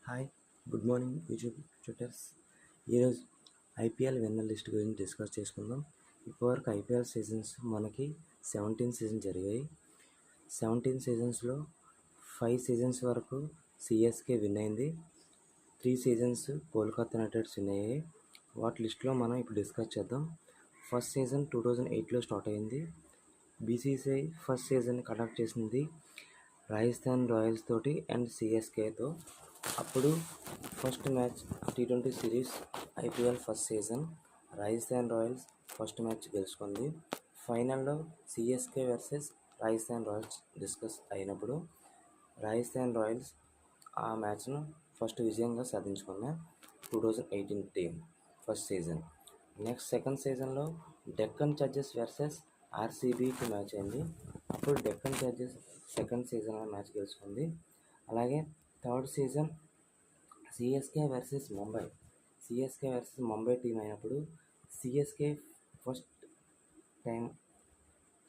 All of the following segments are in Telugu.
Hi, good morning YouTube tutors. ఈరోజు ఐపీఎల్ విన్నర్ లిస్ట్ గురించి డిస్కస్ చేసుకుందాం. ఇప్పటివరకు ఐపీఎల్ సీజన్స్ మనకి 17 సీజన్ జరిగాయి. 17 సీజన్స్లో 5 సీజన్స్ వరకు సిఎస్కే విన్ అయింది. 3 seasons Kolkata night riders win అయ్యాయి. వాటి లిస్ట్లో మనం ఇప్పుడు డిస్కస్ చేద్దాం. ఫస్ట్ సీజన్ 2008లో స్టార్ట్ అయింది. బీసీసీఐ ఫస్ట్ సీజన్ కండక్ట్ చేసింది రాజస్థాన్ రాయల్స్ తోటి అండ్ సిఎస్కేతో. అప్పుడు first match T20 series IPL first season Rajasthan Royals first match గెలుచుకుంది. ఫైనల్లో CSK versus Rajasthan Royals discuss అయినప్పుడు రాజస్థాన్ రాయల్స్ ఆ మ్యాచ్ను ఫస్ట్ విజయంగా సాధించుకున్న 2018 team first season. Next second సీజన్లో డెక్కన్ చార్జర్స్ వర్సెస్ ఆర్సీబీకి మ్యాచ్ అయింది. అప్పుడు డెక్కన్ చార్జర్స్ సెకండ్ సీజన్లో మ్యాచ్ గెలుచుకుంది. అలాగే third season CSK versus Mumbai team అయినప్పుడు సిఎస్కే ఫస్ట్ టైం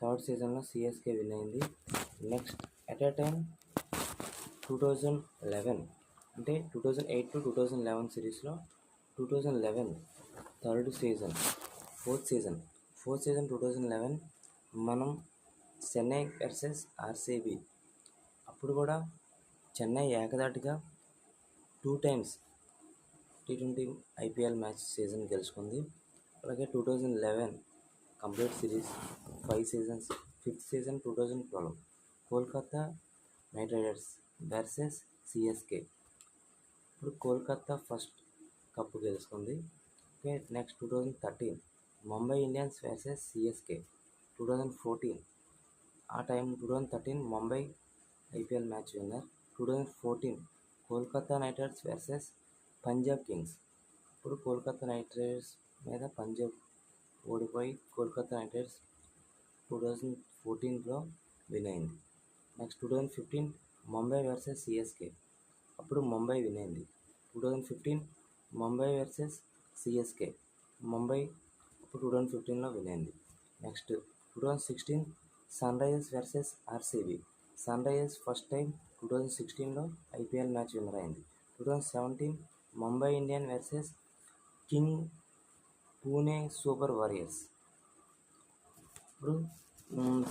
థర్డ్ సీజన్లో సిఎస్కే విన్ అయింది. నెక్స్ట్ ఎట్ ఏ టైం 2011 అంటే 2008 టు 2011 సిరీస్లో 2011 థర్డ్ సీజన్ ఫోర్త్ సీజన్ 2011 మనం చెన్నై వర్సెస్ ఆర్సీబీ. అప్పుడు కూడా చెన్నై ఏకదాటిగా 2 times T20 IPL match season గెలుచుకుంది. అలాగే 2011 complete series 5 seasons fifth season 2012 Kolkata night riders versus CSK. ఇప్పుడు కోల్కతా ఫస్ట్ కప్పు గెలుచుకుంది. Okay, next 2013 Mumbai Indians versus CSK. 2014 ఆ time 2013 Mumbai IPL match winner. 2014 Kolkata night riders versus Punjab Kings. ఇప్పుడు కోల్కతా నైట్ రైడర్స్ మీద పంజాబ్ ఓడిపోయి కోల్కతా నైట్ రైడర్స్ 2014లో విన్ అయింది. Next 2015 Mumbai versus CSK. అప్పుడు ముంబై విన్ అయింది. 2015 ముంబై వర్సెస్ సిఎస్కే. ముంబై అప్పుడు 2015లో విన్ అయింది. Next 2016 Sunrisers versus RCB. Sunrisers first time 2016లో ఐపీఎల్ మ్యాచ్ విన్నర్ అయింది. 2017 Mumbai Indian versus king Pune super warriors. ఇప్పుడు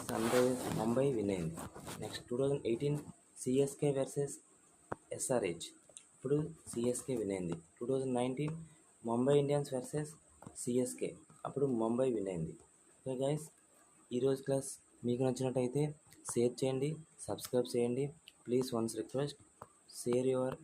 సన్ రైజర్స్ ముంబై విన్ అయింది. Next 2018 CSK versus SRH. ఇప్పుడు సిఎస్కే విన్ అయింది. 2019 ముంబై ఇండియన్స్ వర్సెస్ సిఎస్కే. అప్పుడు ముంబై విన్ అయింది. ఓకే గైస్, ఈరోజు క్లాస్ మీకు నచ్చినట్టయితే షేర్ చేయండి, సబ్స్క్రైబ్ చేయండి. Please once request, share your